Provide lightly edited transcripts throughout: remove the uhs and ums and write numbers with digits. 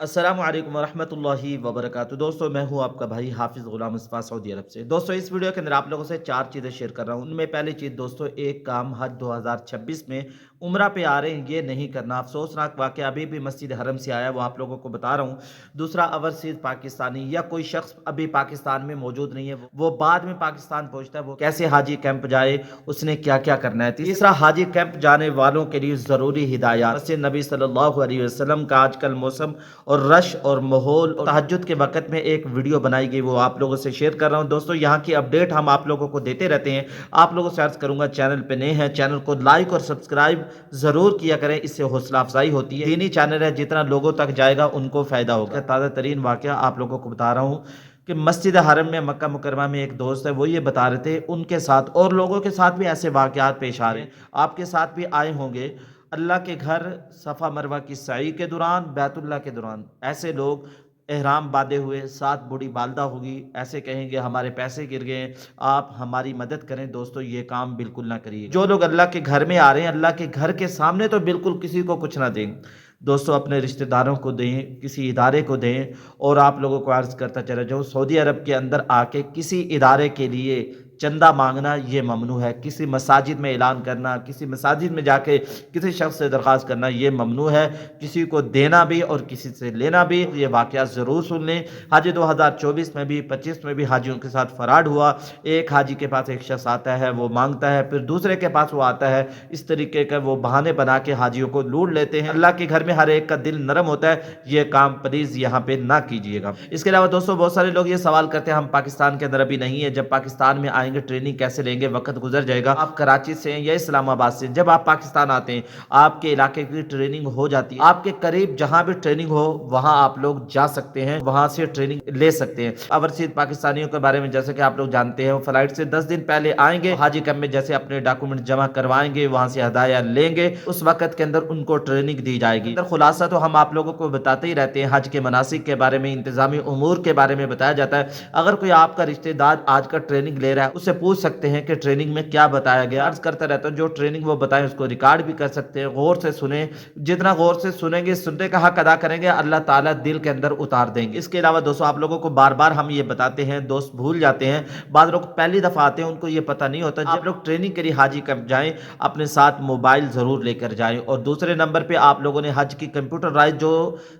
अस्सलामु अलैकुम वरहमतुल्लाहि वबरकातुहू। दोस्तों, मैं हूं आपका भाई हाफिज़ गुलाम मुस्तफ़ा सऊदी अरब से। दोस्तों, इस वीडियो के अंदर आप लोगों से 4 चीज़ें शेयर कर रहा हूं। उनमें पहली चीज़ दोस्तों, एक काम हज 2026 में उम्रा पे आ रहे हैं, ये नहीं करना। अफसोसनाक वाक़या अभी भी मस्जिद हरम से आया, वो आप लोगों को बता रहा हूँ। दूसरा, ओवरसीज़ पाकिस्तानी या कोई शख्स अभी पाकिस्तान में मौजूद नहीं है, वो बाद में पाकिस्तान पहुँचता है, वो कैसे हाजी कैंप जाए, उसने क्या क्या करना है। तीसरा, हाजी कैंप जाने वालों के लिए ज़रूरी हिदायत। मस्जिद नबी सल्लल्लाहु अलैहि वसल्लम का आजकल मौसम और रश और माहौल और तहज्जुद के वक़्त में एक वीडियो बनाई गई, वो आप लोगों से शेयर कर रहा हूँ। दोस्तों, यहाँ की अपडेट हम आप लोगों को देते रहते हैं। आप लोगों से अर्ज़ करूँगा, चैनल पे नए हैं, चैनल को लाइक और सब्सक्राइब ज़रूर किया करें, इससे हौसला अफजाई होती है। दीनी चैनल है, जितना लोगों तक जाएगा उनको फ़ायदा होगा। ताज़ा तरीन वाक़या आप लोगों को बता रहा हूँ कि मस्जिद हरम में मक्का मुकरमा में एक दोस्त है, वो ये बता रहे थे उनके साथ और लोगों के साथ भी ऐसे वाक़यात पेश आ रहे हैं, आपके साथ भी आए होंगे। अल्लाह के घर सफ़ा मरवा की सई के दौरान, बैतुल्लाह के दौरान ऐसे लोग एहराम बांधे हुए, साथ बूढ़ी बालदा होगी, ऐसे कहेंगे हमारे पैसे गिर गए, आप हमारी मदद करें। दोस्तों, ये काम बिल्कुल ना करिए। जो लोग अल्लाह के घर में आ रहे हैं, अल्लाह के घर के सामने तो बिल्कुल किसी को कुछ ना दें। दोस्तों, अपने रिश्तेदारों को दें, किसी इदारे को दें। और आप लोगों को अर्ज़ करता चला जाऊँ, सऊदी अरब के अंदर आके किसी इदारे के लिए चंदा मांगना ये ममनू है। किसी मसाजिद में ऐलान करना, किसी मसाजिद में जाके किसी शख्स से दरख्वास्त करना, ये ममनू है। किसी को देना भी और किसी से लेना भी। ये वाक़या ज़रूर सुन लें। हज 2024 में भी 25 में भी हाजियों के साथ फराड हुआ। एक हाजी के पास एक शख्स आता है, वो मांगता है, फिर दूसरे के पास वो आता है। इस तरीके का वो बहाने बना के हाजियों को लूट लेते हैं। अल्लाह के घर में हर एक का दिल नरम होता है, ये काम प्लीज़ यहाँ पे ना कीजिएगा। इसके अलावा दोस्तों, बहुत सारे लोग ये सवाल करते हैं, हम पाकिस्तान के अंदर अभी नहीं है, जब पाकिस्तान में आएंगे ट्रेनिंग कैसे लेंगे, वक्त गुजर जाएगा। आप कराची से हैं या इस्लामाबाद से, जब आप पाकिस्तान आते हैं, आपके इलाके की ट्रेनिंग हो जाती है। आपके करीब जहां भी ट्रेनिंग हो वहां आप लोग जा सकते हैं, वहां से ट्रेनिंग ले सकते हैं। ओवरसीज पाकिस्तानियों के बारे में जैसे कि आप लोग जानते हैं, वो फ्लाइट से 10 दिन पहले आएंगे, हाजी कैंप में जैसे अपने डॉक्यूमेंट जमा करवाएंगे, वहां से हदाया लेंगे, उस वक्त के अंदर उनको ट्रेनिंग दी जाएगी। खुलासा तो हम आप लोगों को बताते ही रहते हैं, हज के मनासिक के बारे में, इंतजामी उमूर के बारे में बताया जाता है। अगर कोई आपका रिश्तेदार आज का ट्रेनिंग ले रहा है, उससे पूछ सकते हैं कि ट्रेनिंग में क्या बताया गया। अर्ज करता रहता हूं, जो ट्रेनिंग वो बताएं उसको रिकॉर्ड भी कर सकते हैं। गौर से सुने, जितना गौर से सुनेंगे, सुनने का हक अदा करेंगे, अल्लाह ताला दिल के अंदर उतार देंगे। इसके अलावा दोस्तों, आप लोगों को बार बार हम ये बताते हैं, दोस्त भूल जाते हैं, बाद लोग पहली दफा आते हैं, उनको ये पता नहीं होता। आप लोग ट्रेनिंग के लिए हाजी कैंप जाएं, अपने साथ मोबाइल जरूर लेकर जाएं। और दूसरे नंबर पे आप लोगों ने हज की कंप्यूटराइज जो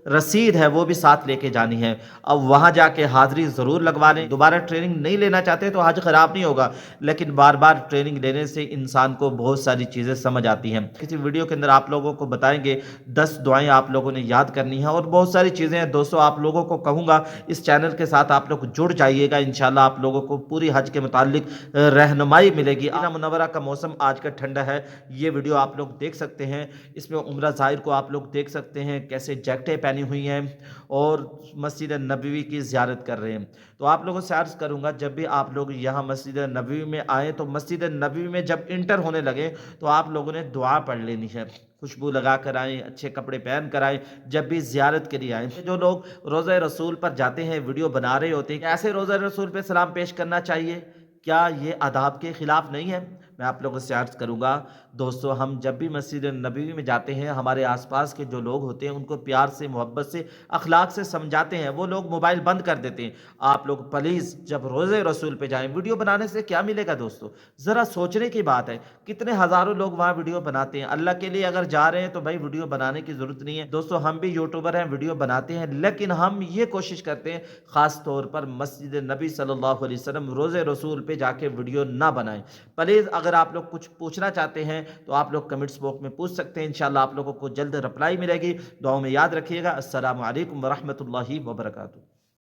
रसीद है वो भी साथ लेके जानी है। अब वहां जाके हाजिरी जरूर लगवा लें। दोबारा ट्रेनिंग नहीं लेना चाहते तो हज खराब नहीं होगा, लेकिन बार बार ट्रेनिंग लेने से इंसान को बहुत सारी चीज़ें समझ आती हैं। किसी वीडियो के अंदर आप लोगों को बताएंगे 10 दुआएं आप लोगों ने याद करनी है और बहुत सारी चीज़ें हैं। दोस्तों, आप लोगों को कहूँगा इस चैनल के साथ आप लोग जुड़ जाइएगा, इंशाल्लाह आप लोगों को पूरी हज के मुतालिक रहनुमाई मिलेगी। मदीना मुनव्वरा का मौसम आज का ठंडा है, ये वीडियो आप लोग देख सकते हैं। इसमें उम्रा ज़ाहिर को आप लोग देख सकते हैं कैसे जैकेटें पहनी हुई हैं और मस्जिद नबवी की ज़ियारत कर रहे हैं। तो आप लोगों से अर्ज़ करूँगा, जब भी आप लोग यहाँ मस्जिद नबवी में आएँ, तो मस्जिद नबवी में जब इंटर होने लगे तो आप लोगों ने दुआ पढ़ लेनी है। खुशबू लगा कर आएँ, अच्छे कपड़े पहन कर आएँ, जब भी ज़ियारत के लिए आएँ। जो लोग रोज़ा रसूल पर जाते हैं, वीडियो बना रहे होते हैं, कैसे रोज़ा रसूल पे सलाम पेश करना चाहिए, क्या ये आदाब के खिलाफ नहीं है? मैं आप लोगों से अर्ज़ करूँगा, दोस्तों, हम जब भी मस्जिद नबवी में जाते हैं, हमारे आसपास के जो लोग होते हैं उनको प्यार से, मोहब्बत से, अखलाक से समझाते हैं। वो लोग मोबाइल बंद कर देते हैं। आप लोग प्लीज़ जब रोज़े रसूल पे जाएं, वीडियो बनाने से क्या मिलेगा दोस्तों? ज़रा सोचने की बात है। कितने हज़ारों लोग वहाँ वीडियो बनाते हैं। अल्लाह के लिए अगर जा रहे हैं तो भाई वीडियो बनाने की ज़रूरत नहीं है। दोस्तों, हम भी यूट्यूबर हैं, वीडियो बनाते हैं, लेकिन हम ये कोशिश करते हैं ख़ास तौर पर मस्जिद नबी सल्लल्लाहु अलैहि वसल्लम रोज़े रसूल पे जाके वीडियो ना बनाएं। प्लीज़ अगर आप लोग कुछ पूछना चाहते हैं तो आप लोग कमेंट्स बॉक्स में पूछ सकते हैं। इंशाल्लाह आप लोगों को जल्द रिप्लाई मिलेगी। दुआओं में याद रखिएगा। अस्सलामु अलैकुम वरहमतुल्लाहि वबरकातुहू।